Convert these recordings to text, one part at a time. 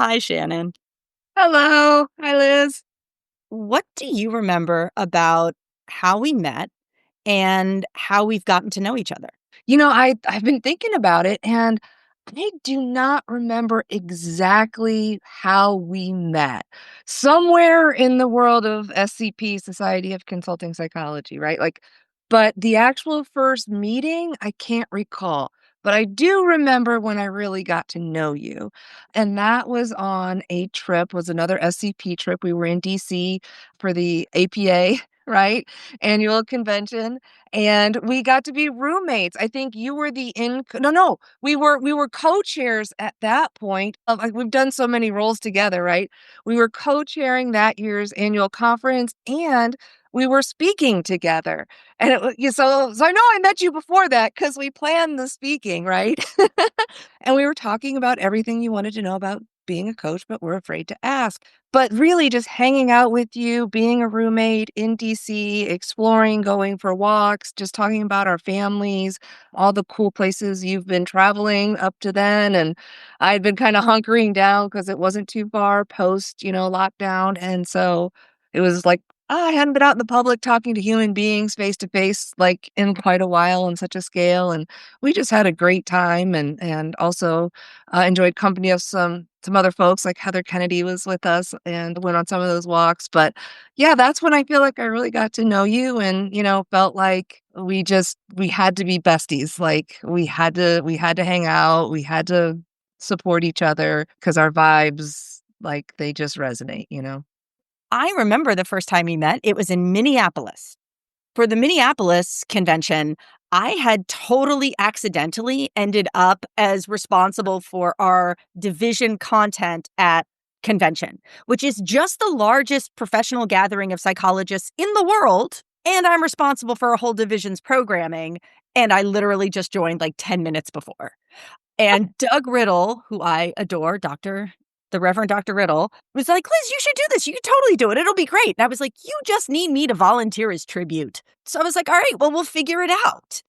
Hi, Shannon. Hello. Hi, Liz. What do you remember about how we met and how we've gotten to know each other? I've been thinking about it, and I do not remember exactly how we met. Somewhere in the world of SCP, Society of Consulting Psychology, right? But the actual first meeting, I can't recall. But I do remember when I really got to know you. And that was on a trip, was another SCP trip. We were in DC for the APA, right? Annual convention, and we got to be roommates. I think you were the in no, we were co-chairs at that point. Like, we've done so many roles together, right? We were co-chairing that year's annual conference, and we were speaking together. And so I know I met you before that because we planned the speaking, right? And we were talking about everything you wanted to know about being a coach, but we're afraid to ask. But really, just hanging out with you, being a roommate in DC, exploring, going for walks, just talking about our families, all the cool places you've been traveling up to then. And I'd been kind of hunkering down because it wasn't too far post, lockdown. And so it was like, I hadn't been out in the public talking to human beings face to face like in quite a while on such a scale. And we just had a great time, and also enjoyed company of some other folks, like Heather Kennedy was with us and went on some of those walks. But yeah, that's when I feel like I really got to know you, and felt like we had to be besties. Like, we had to hang out, we had to support each other because our vibes, like, they just resonate. I remember the first time we met, it was in Minneapolis. For the Minneapolis convention, I had totally accidentally ended up as responsible for our division content at convention, which is just the largest professional gathering of psychologists in the world. And I'm responsible for a whole division's programming. And I literally just joined like 10 minutes before. And Doug Riddle, who I adore, the Reverend Dr. Riddle, was like, Liz, you should do this. You can totally do it. It'll be great. And I was like, you just need me to volunteer as tribute. So I was like, all right, well, we'll figure it out.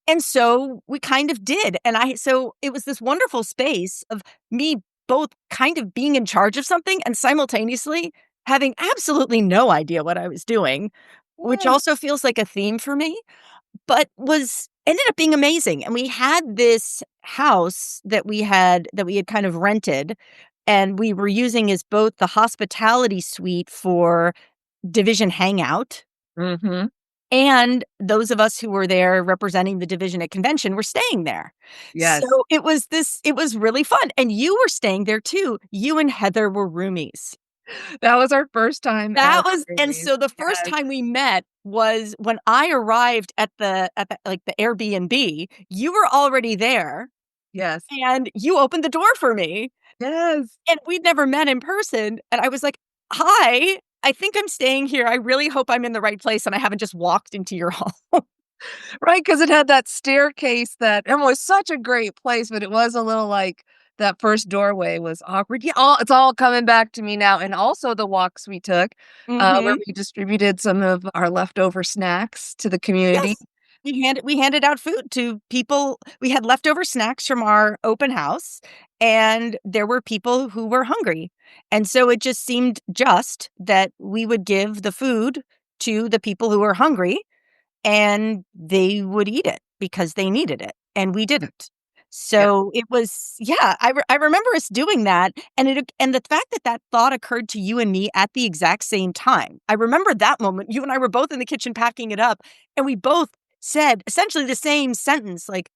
And so we kind of did. So it was this wonderful space of me both kind of being in charge of something and simultaneously having absolutely no idea what I was doing, which Mm. also feels like a theme for me, but was ended up being amazing. And we had this house that we had kind of rented, and we were using as both the hospitality suite for division hangout, Mhm. and those of us who were there representing the division at convention were staying there. So Yes. it was really fun. And you were staying there too. You and Heather were roomies. That was our first time That as was and roommates. so the first Yes. time we met was when I arrived at the like, the Airbnb. You were already there, Yes. and you opened the door for me, Yes. and we'd never met in person, and I was like, "Hi, I think I'm staying here. I really hope I'm in the right place and I haven't just walked into your home." Right, because it had that staircase that and was such a great place, but it was a little like that first doorway was awkward. Yeah, it's all coming back to me now, and also the walks we took, where Mhm. we distributed some of our leftover snacks to the community. Yes. We handed out food to people. We had leftover snacks from our open house, and there were people who were hungry. And so it just seemed just that we would give the food to the people who were hungry, and they would eat it because they needed it, and we didn't. Yep. So it was yeah, I remember us doing that, and the fact that that thought occurred to you and me at the exact same time. I remember that moment, you and I were both in the kitchen packing it up, and we both said essentially the same sentence, like,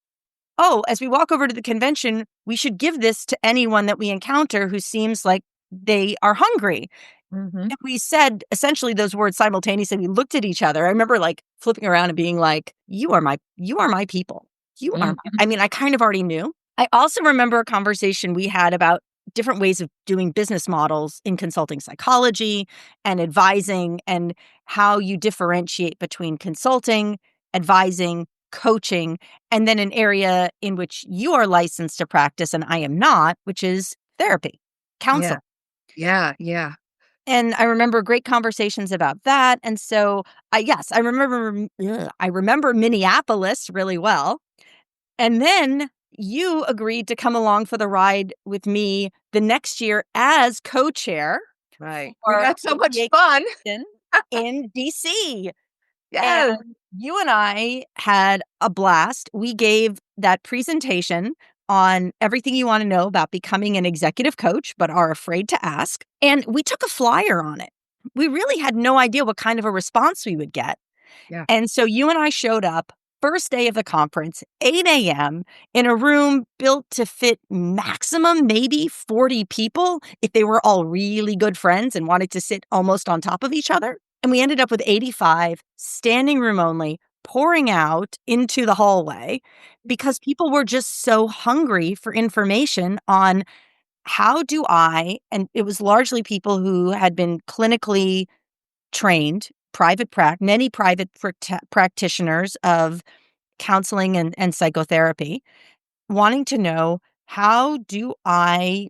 "Oh, as we walk over to the convention, we should give this to anyone that we encounter who seems like they are hungry." Mhm. And we said essentially those words simultaneously. We looked at each other. I remember, like, flipping around and being like, you are my people. You are my" Mhm. I mean, I kind of already knew. I also remember a conversation we had about different ways of doing business models in consulting psychology and advising, and how you differentiate between consulting, advising, coaching, and then an area in which you are licensed to practice and I am not, which is therapy, Yeah. counseling. Yeah, yeah. And I remember great conversations about that, and so, I remember Minneapolis really well, and then you agreed to come along for the ride with me the next year as co-chair Right. We for had so much the fun. exhibition in DC. And Yes. you and I had a blast. We gave that presentation on everything you want to know about becoming an executive coach, but are afraid to ask. And we took a flyer on it. We really had no idea what kind of a response we would get. Yeah. And so you and I showed up first day of the conference, 8 a.m., in a room built to fit maximum maybe 40 people if they were all really good friends and wanted to sit almost on top of each other. And we ended up with 85, standing room only, pouring out into the hallway because people were just so hungry for information on how do I, and it was largely people who had been clinically trained, many private practitioners of counseling and psychotherapy, wanting to know how do I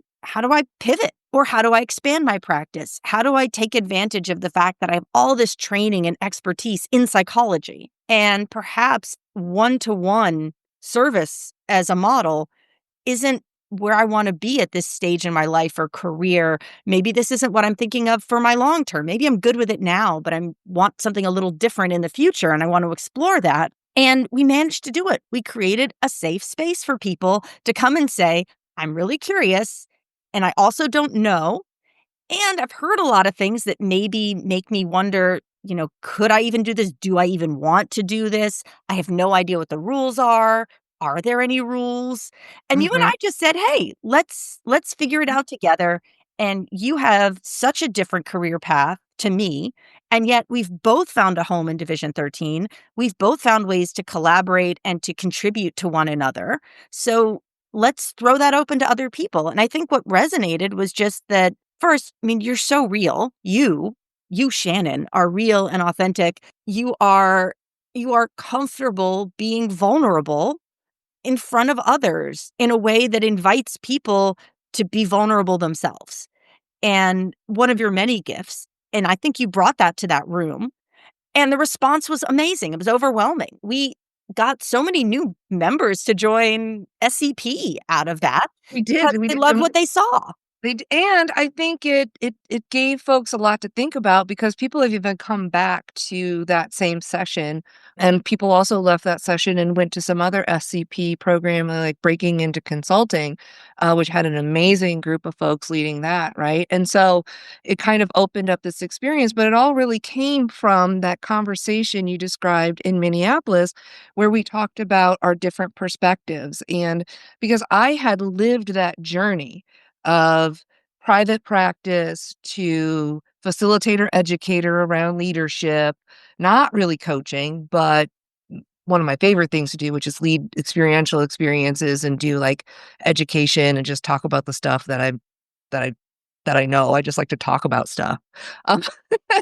pivot or how do I expand my practice? How do I take advantage of the fact that I have all this training and expertise in psychology and perhaps one-to-one service as a model isn't where I want to be at this stage in my life or career. Maybe this isn't what I'm thinking of for my long term. Maybe I'm good with it now, but I want something a little different in the future and I want to explore that. And we managed to do it. We created a safe space for people to come and say, I'm really curious and I also don't know. And I've heard a lot of things that maybe make me wonder, could I even do this? Do I even want to do this? I have no idea what the rules are. Are there any rules? And you and Mhm. I just said, "Hey, let's figure it out together." And you have such a different career path to me, and yet we've both found a home in Division 13. We've both found ways to collaborate and to contribute to one another. So let's throw that open to other people. And I think what resonated was just that first, I mean, you're so real. You, Shannon, are real and authentic. You are comfortable being vulnerable in front of others in a way that invites people to be vulnerable themselves. And one of your many gifts, and I think you brought that to that room, and the response was amazing. It was overwhelming. We got so many new members to join SCP out of that We because did. We they did loved some. what they saw. And I think it gave folks a lot to think about because people have even come back to that same session, and people also left that session and went to some other SCP program, like Breaking into Consulting, which had an amazing group of folks leading that, right? And so it kind of opened up this experience, but it all really came from that conversation you described in Minneapolis, where we talked about our different perspectives. And because I had lived that journey of private practice to facilitator educator around leadership, not really coaching, but one of my favorite things to do, which is lead experiential experiences and do like education and just talk about the stuff that I that I know. I just like to talk about stuff, um,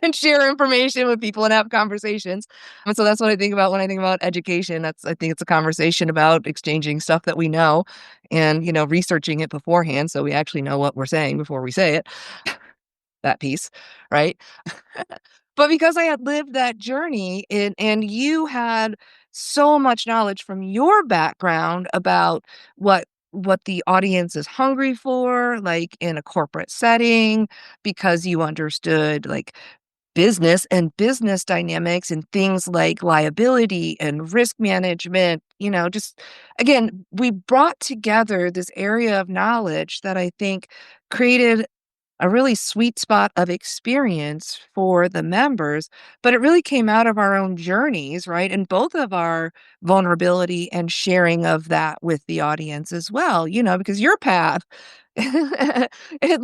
and share information with people and have conversations. And so that's what I think about when I think about education. I think it's a conversation about exchanging stuff that we know and, researching it beforehand so we actually know what we're saying before we say it. That piece, right? But because I had lived that journey and you had so much knowledge from your background about what the audience is hungry for, like in a corporate setting, because you understood like business and business dynamics and things like liability and risk management, just again, we brought together this area of knowledge that I think created a really sweet spot of experience for the members, but it really came out of our own journeys, right? And both of our vulnerability and sharing of that with the audience as well, because your path,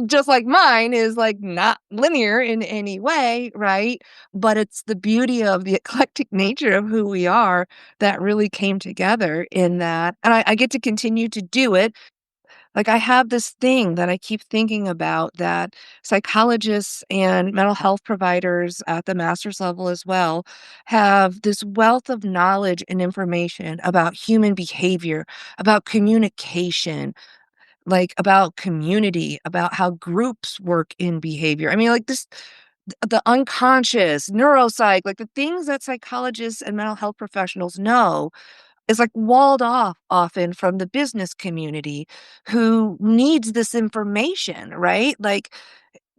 just like mine, is like not linear in any way, right? But it's the beauty of the eclectic nature of who we are that really came together in that. And I get to continue to do it like, I have this thing that I keep thinking about that psychologists and mental health providers at the master's level as well have this wealth of knowledge and information about human behavior, about communication, like about community, about how groups work in behavior. I mean, like this, the unconscious, neuropsych, like the things that psychologists and mental health professionals know is, like, walled off often from the business community who needs this information, right? Like,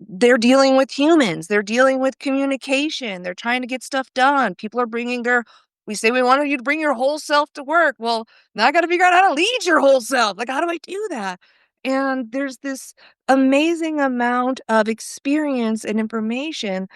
they're dealing with humans, they're dealing with communication, they're trying to get stuff done. People are bringing their we say we wanted you to bring your whole self to work. Well, now I gotta figure out how to lead your whole self. Like, how do I do that? And there's this amazing amount of experience and information,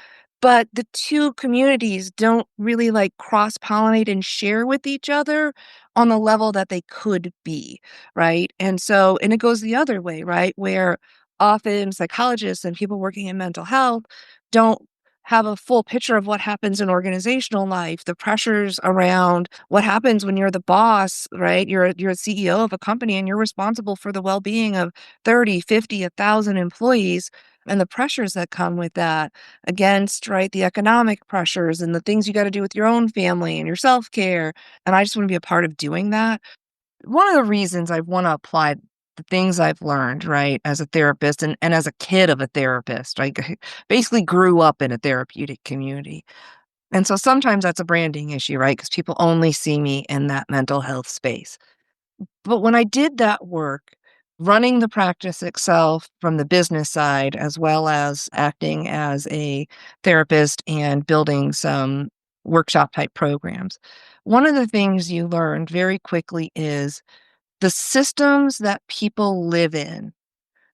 but the two communities don't really, like, cross-pollinate and share with each other on the level that they could be, right? And it goes the other way, right? Where often psychologists and people working in mental health don't have a full picture of what happens in organizational life, the pressures around what happens when you're the boss, right? You're a CEO of a company and you're responsible for the well-being of 30, 50, 1,000 employees and the pressures that come with that against, right, the economic pressures and the things you got to do with your own family and your self-care. And I just want to be a part of doing that. One of the reasons I wanna apply the things I've learned, right, as a therapist and as a kid of a therapist, I basically grew up in a therapeutic community. And so sometimes that's a branding issue, right? Because people only see me in that mental health space. But when I did that work, running the practice itself from the business side, as well as acting as a therapist and building some workshop type programs, one of the things you learned very quickly is the systems that people live in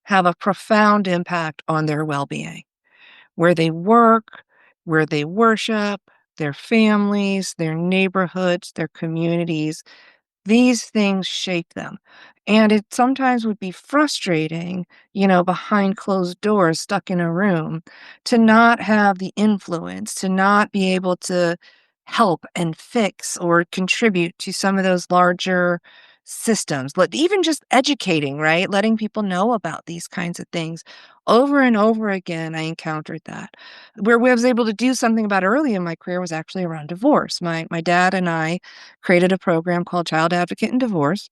have a profound impact on their well-being. Where they work, where they worship, their families, their neighborhoods, their communities, these things shape them. And it sometimes would be frustrating, behind closed doors, stuck in a room, to not have the influence, to not be able to help and fix or contribute to some of those larger systems. Even just educating, right? Letting people know about these kinds of things. Over and over again, I encountered that. Where I was able to do something about early in my career was actually around divorce. My dad and I created a program called Child Advocate in Divorce.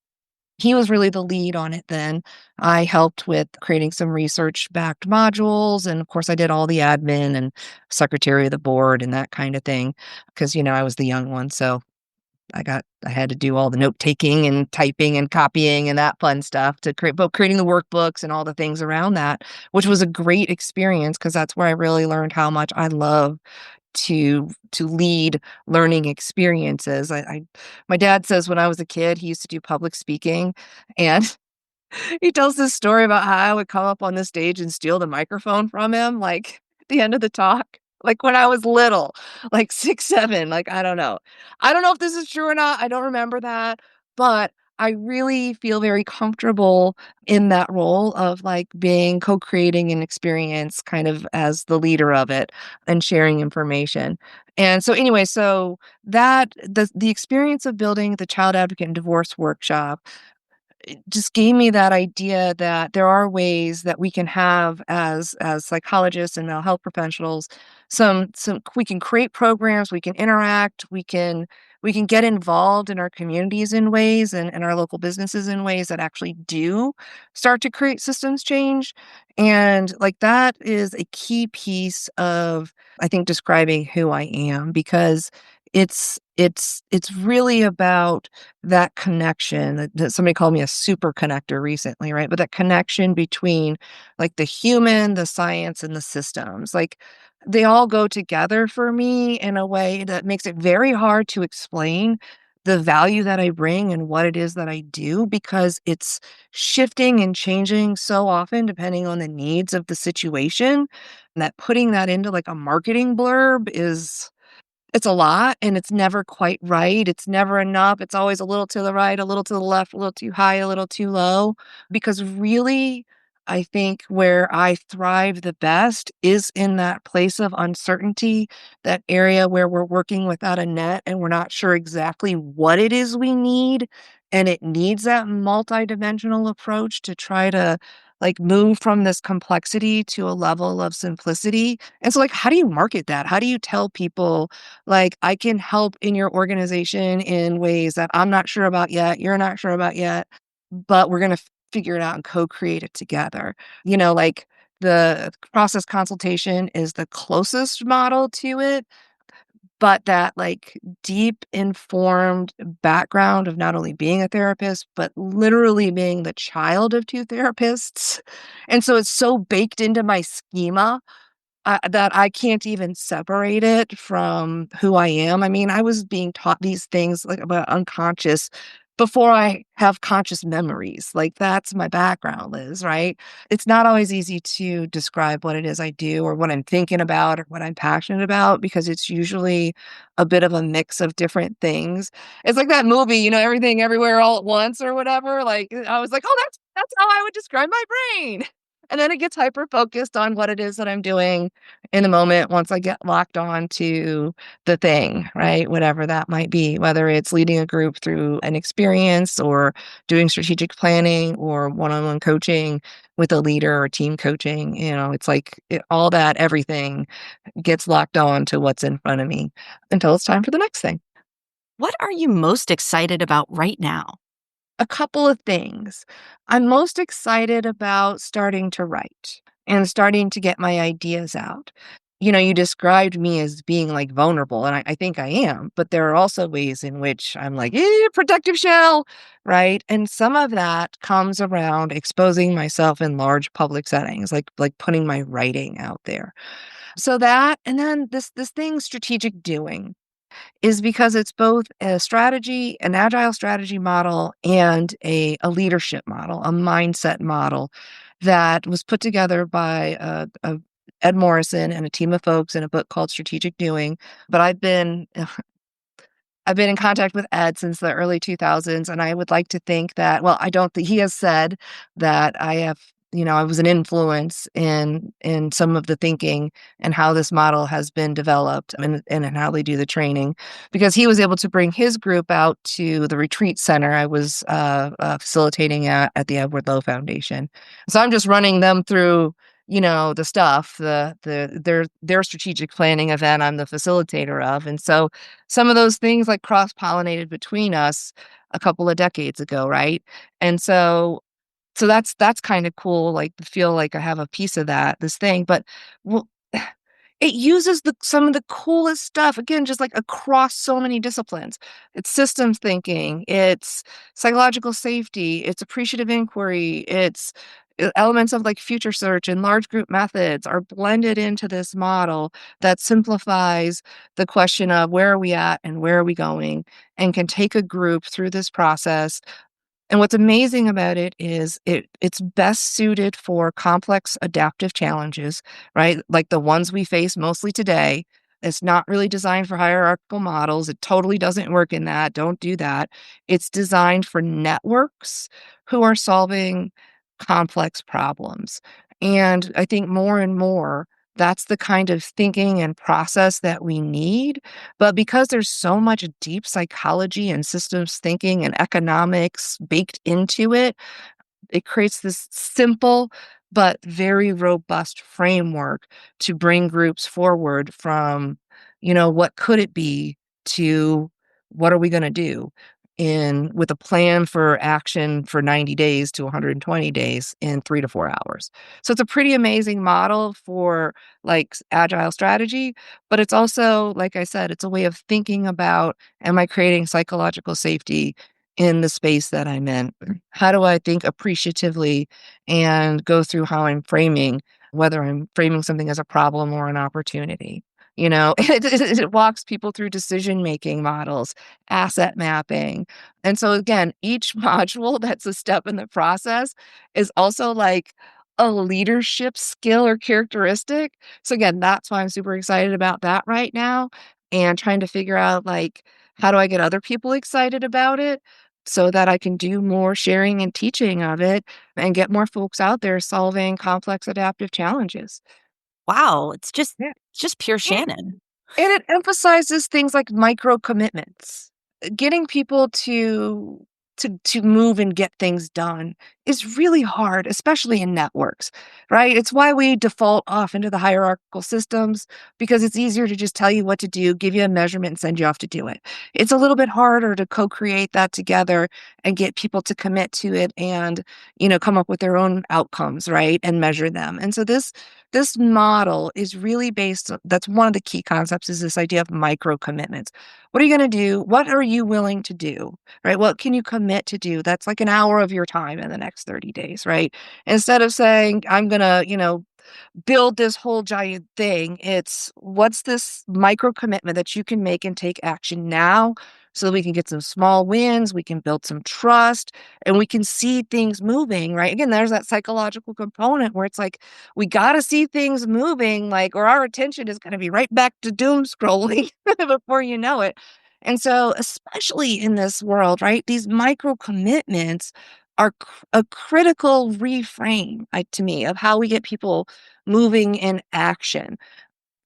He was really the lead on it then. I helped with creating some research-backed modules, and of course, I did all the admin and secretary of the board and that kind of thing because, I was the young one, so I had to do all the note-taking and typing and copying and that fun stuff to creating the workbooks and all the things around that, which was a great experience because that's where I really learned how much I love to lead learning experiences. My dad says when I was a kid, he used to do public speaking, and he tells this story about how I would come up on the stage and steal the microphone from him, like, at the end of the talk, like, when I was little, like 6, 7, like, I don't know. I don't know if this is true or not, I don't remember that, but I really feel very comfortable in that role of, like, being co-creating an experience kind of as the leader of it and sharing information. And so anyway, so that the experience of building the Child Advocate and Divorce workshop it just gave me that idea that there are ways that we can have as psychologists and mental health professionals some we can create programs, we can interact, we can get involved in our communities in ways and our local businesses in ways that actually do start to create systems change. And like that is a key piece of I think describing who I am because it's really about that connection that somebody called me a super connector recently, right? But that connection between like the human, the science, and the systems, like they all go together for me in a way that makes it very hard to explain the value that I bring and what it is that I do because it's shifting and changing so often depending on the needs of the situation. And that putting that into like a marketing blurb is it's a lot, and it's never quite right, it's never enough, it's always a little to the right, a little to the left, a little too high, a little too low, because really, I think where I thrive the best is in that place of uncertainty, that area where we're working without a net and we're not sure exactly what it is we need, and it needs that multidimensional approach to try to, like, move from this complexity to a level of simplicity, and so, like, how do you market that? How do you tell people like, I can help in your organization in ways that I'm not sure about yet, you're not sure about yet, but we're gonna figure it out and co-create it together. Like, the process consultation is the closest model to it, but that, like, deep informed background of not only being a therapist, but literally being the child of 2 therapists, and so it's so baked into my schema that I can't even separate it from who I am. I mean, I was being taught these things, like, about unconscious before I have conscious memories. Like, that's my background, Liz, right? It's not always easy to describe what it is I do or what I'm thinking about or what I'm passionate about because it's usually a bit of a mix of different things. It's like that movie, Everything Everywhere All at Once or whatever. Like, I was like, "Oh, that's how I would describe my brain." And then it gets hyper focused on what it is that I'm doing in the moment once I get locked on to the thing, right? Whatever that might be, whether it's leading a group through an experience or doing strategic planning or one-on-one coaching with a leader or team coaching, it's like all that, everything gets locked on to what's in front of me until it's time for the next thing. What are you most excited about right now? A couple of things. I'm most excited about starting to write and starting to get my ideas out. You described me as being like vulnerable, and I think I am, but there are also ways in which I'm like, protective shell, right? And some of that comes around exposing myself in large public settings, like putting my writing out there. So that, and then this thing, strategic doing is because it's both a strategy, an agile strategy model, and a leadership model, a mindset model that was put together by Ed Morrison and a team of folks in a book called Strategic Doing. But I've been in contact with Ed since the early 2000s, and I would like to think that, well, I don't think he has said that I was an influence in some of the thinking and how this model has been developed and how they do the training, because he was able to bring his group out to the retreat center I was facilitating at the Edward Lowe Foundation. So I'm just running them through the stuff, their strategic planning event I'm the facilitator of. And so some of those things like cross-pollinated between us a couple of decades ago, right? And so that's kinda cool, like, to feel like I have a piece of this thing, but well, it uses some of the coolest stuff, again, just, like, across so many disciplines. It's systems thinking, it's psychological safety, it's appreciative inquiry, it's elements of, like, future search and large group methods are blended into this model that simplifies the question of where are we at and where are we going, and can take a group through this process. And what's amazing about it is it's best suited for complex adaptive challenges, right? Like the ones we face mostly today. It's not really designed for hierarchical models. It totally doesn't work in that. Don't do that. It's designed for networks who are solving complex problems. And I think more and more, that's the kind of thinking and process that we need. But because there's so much deep psychology and systems thinking and economics baked into it, it creates this simple but very robust framework to bring groups forward from, what could it be to what are we going to do in with a plan for action for 90 days to 120 days in 3 to 4 hours. So it's a pretty amazing model for like agile strategy, but it's also, like I said, it's a way of thinking about, am I creating psychological safety in the space that I'm in? How do I think appreciatively and go through how I'm framing, whether I'm framing something as a problem or an opportunity? It walks people through decision making models, asset mapping. And so, again, each module that's a step in the process is also like a leadership skill or characteristic. So, again, that's why I'm super excited about that right now and trying to figure out, like, how do I get other people excited about it so that I can do more sharing and teaching of it and get more folks out there solving complex adaptive challenges. Wow, Yeah. it's just pure Yeah. Shannon. And it emphasizes things like micro commitments, getting people to move and get things done is really hard, especially in networks, right? It's why we default off into the hierarchical systems because it's easier to just tell you what to do, give you a measurement, and send you off to do it. It's a little bit harder to co-create that together and get people to commit to it and, come up with their own outcomes, right? And measure them. And so this model is really based on, that's one of the key concepts, is this idea of micro commitments. What are you going to do? What are you willing to do? Right? What can you commit to do? That's like an hour of your time in the next 30 days, right? Instead of saying, I'm going to, build this whole giant thing. It's what's this micro commitment that you can make and take action now so that we can get some small wins, we can build some trust, and we can see things moving, right? Again, there's that psychological component where it's like we got to see things moving, like, or our attention is going to be right back to doom scrolling before you know it. And so, especially in this world, right, these micro commitments are a critical reframe, to me, of how we get people moving in action.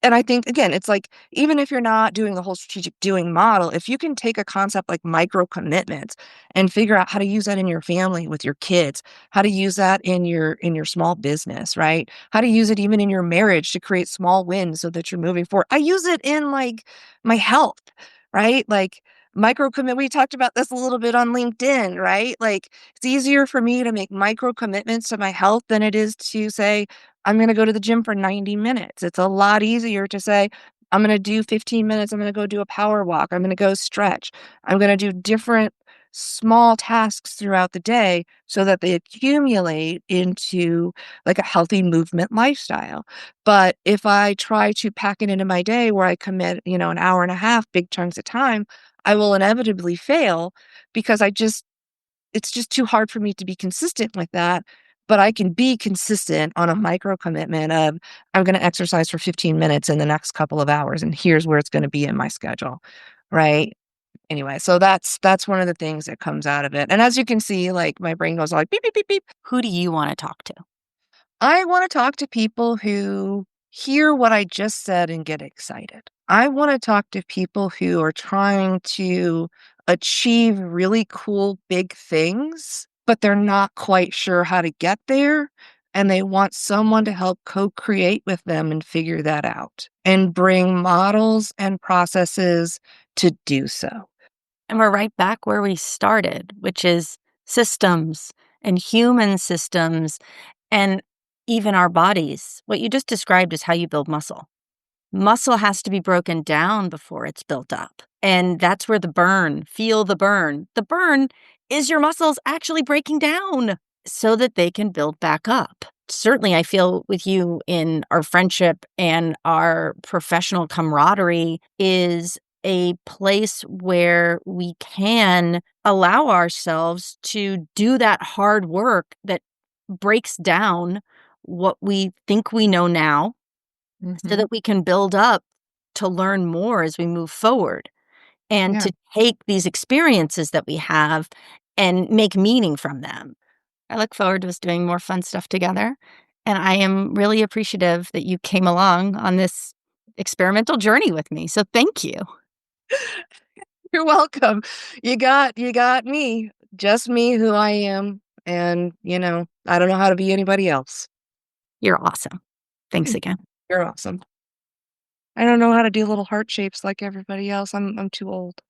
And I think, again, it's like, even if you're not doing the whole strategic doing model, if you can take a concept like micro commitments and figure out how to use that in your family with your kids, how to use that in your small business, right? How to use it even in your marriage to create small wins so that you're moving forward. I use it in like my health, right? Like micro commit. We talked about this a little bit on LinkedIn, right? Like it's easier for me to make micro commitments to my health than it is to say, I'm going to go to the gym for 90 minutes. It's a lot easier to say, I'm going to do 15 minutes. I'm going to go do a power walk. I'm going to go stretch. I'm going to do different small tasks throughout the day so that they accumulate into like a healthy movement lifestyle. But if I try to pack it into my day where I commit, an hour and a half, big chunks of time, I will inevitably fail because it's just too hard for me to be consistent with that. But I can be consistent on a micro commitment of I'm going to exercise for 15 minutes in the next couple of hours, and here's where it's going to be in my schedule. Right. Anyway, so that's one of the things that comes out of it. And as you can see, like my brain goes like beep, beep, beep, beep. Who do you want to talk to? I want to talk to people who hear what I just said and get excited. I want to talk to people who are trying to achieve really cool, big things, but they're not quite sure how to get there. And they want someone to help co create with them and figure that out and bring models and processes to do so. And we're right back where we started, which is systems and human systems and even our bodies. What you just described is how you build muscle. Muscle has to be broken down before it's built up. And that's where the burn, feel the burn. The burn is your muscles actually breaking down so that they can build back up. Certainly, I feel with you in our friendship and our professional camaraderie is a place where we can allow ourselves to do that hard work that breaks down what we think we know now so Hmm. that we can build up to learn more as we move forward and Yeah. to take these experiences that we have and make meaning from them. I look forward to us doing more fun stuff together. And I am really appreciative that you came along on this experimental journey with me. So thank you. You're welcome. You got me. Just me who I am. And, I don't know how to be anybody else. You're awesome. Thanks again. You're awesome. I don't know how to do little heart shapes like everybody else. I'm too old.